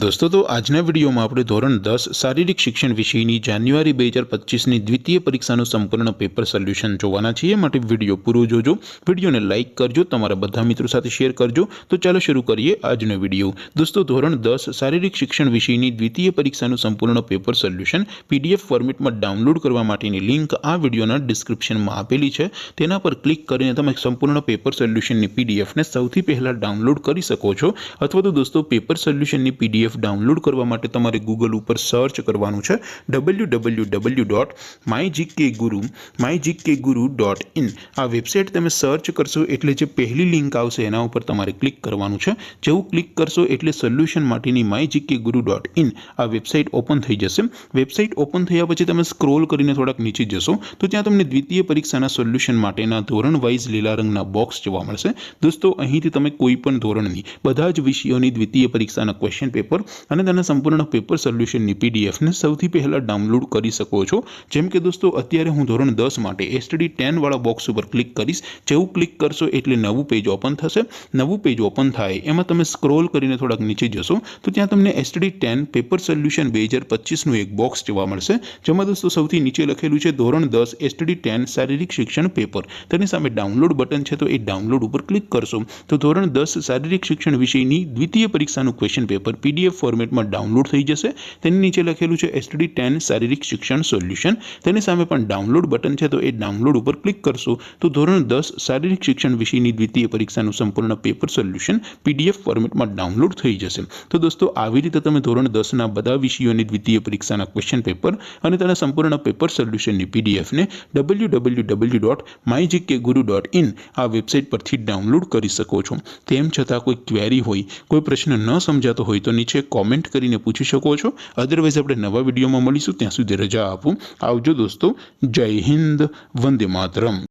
दोस्तों तो આજના વિડીયોમાં આપણે ધોરણ 10 શારીરિક શિક્ષણ વિષયની જાન્યુઆરી 2025ની દ્વિતીય પરીક્ષાનું સંપૂર્ણ પેપર સોલ્યુશન જોવાના છીએ। માટે વિડીયો પૂરો જોજો, વિડીયોને લાઇક કરજો, તમારા બધા મિત્રો સાથે શેર કરજો। તો ચાલો શરૂ કરીએ આજનો વિડીયો। દોસ્તો ધોરણ 10 શારીરિક શિક્ષણ વિષયની દ્વિતીય પરીક્ષાનું સંપૂર્ણ પેપર સોલ્યુશન પીડીએફ ફોર્મેટમાં ડાઉનલોડ કરવા માટેની લિંક આ વિડીયોના ડિસ્ક્રિપ્શનમાં આપેલી છે। તેના પર ક્લિક કરીને તમે સંપૂર્ણ પેપર સોલ્યુશનની પીડીએફને સૌથી પહેલા ડાઉનલોડ કરી શકો છો। અથવા તો દોસ્તો પેપર સોલ્યુશનની પીડીએફ डाउनलॉड करवा माटे तमारे गूगल पर सर्च करवानुं छे www.mygkguru.in। आ वेबसाइट तमे सर्च करशो एटले जे पहली लिंक आवशे एना उपर तमारे क्लिक करवानुं छे। जेवुं क्लिक करशो एटले सोल्यूशन माटेनी mygkguru.in आ वेबसाइट ओपन थई जशे। वेबसाइट ओपन थया पछी तमे स्क्रॉल करीने थोड़ाक नीचे जशो तो त्यां तमने द्वितीय परीक्षाना सोल्यूशन माटेना धोरण वाइज लीला रंगना बॉक्स जोवा मळशे। दोस्तों અહીંથી તમે કોઈ પણ ધોરણની બધા જ વિષયોની દ્વિતીય પરીક્ષાના ક્વેશ્ચન પેપર અને તેના સંપૂર્ણ પેપર સોલ્યુશનની પીડીએફને સૌથી પહેલા ડાઉનલોડ કરી શકો છો। જેમ કે દોસ્તો અત્યારે હું ધોરણ 10 માટે એસટીડી 10 વાળા બોક્સ ઉપર ક્લિક કરીશ। જેવું ક્લિક કરશો એટલે નવું પેજ ઓપન થશે। નવું પેજ ઓપન થાય એમાં તમે સ્ક્રોલ કરીને થોડાક નીચે જશો તો ત્યાં તમને એસટીડી 10 પેપર સોલ્યુશન 2025 નું એક બોક્સ જોવા મળશે। જેમાં દોસ્તો સૌથી નીચે લખેલું છે ધોરણ 10 એસટીડી 10 શારીરિક શિક્ષણ પેપર। તેની સામે ડાઉનલોડ બટન છે તો એ ડાઉનલોડ ઉપર ક્લિક કરશો તો ધોરણ 10 શારીરિક શિક્ષણ વિષયની દ્વિતીય પરીક્ષાનું ક્વેશ્ચન પેપર પીડીએફ फॉर्मेट में डाउनलॉड थी जैसे। नीचे लखेलू है एसटीडी 10 शारीरिक शिक्षण सोल्यूशन। तेनी सामे पण डाउनलॉड बटन है तो ये डाउनलॉड पर क्लिक करशो तो धोरण 10 शारीरिक शिक्षण विषयनी द्वितीय परीक्षाનું संपूर्ण पेपर सोल्यूशन पीडीएफ फॉर्मेट में डाउनलॉड थी जैसे। तो दोस्तों આવી રીતે તમે ધોરણ 10 ના બધા વિષયોની દ્વિતીય પરીક્ષાના ક્વેશ્ચન પેપર અને તેના સંપૂર્ણ પેપર સોલ્યુશનની પીડીએફ ને www.mygkguru.in આ વેબસાઇટ પરથી ડાઉનલોડ કરી શકો છો। તેમ છતાં કોઈ ક્વેરી હોય, કોઈ પ્રશ્ન ન સમજાતો હોય તો નીચે कॉमेंट करीने पूछी शको छो। अदरवाइज आपणे नवा विडियो में मळीशुं, त्यां सुधी रजा आपो। आवजो दोस्तों। जय हिंद, वंदे मातरम।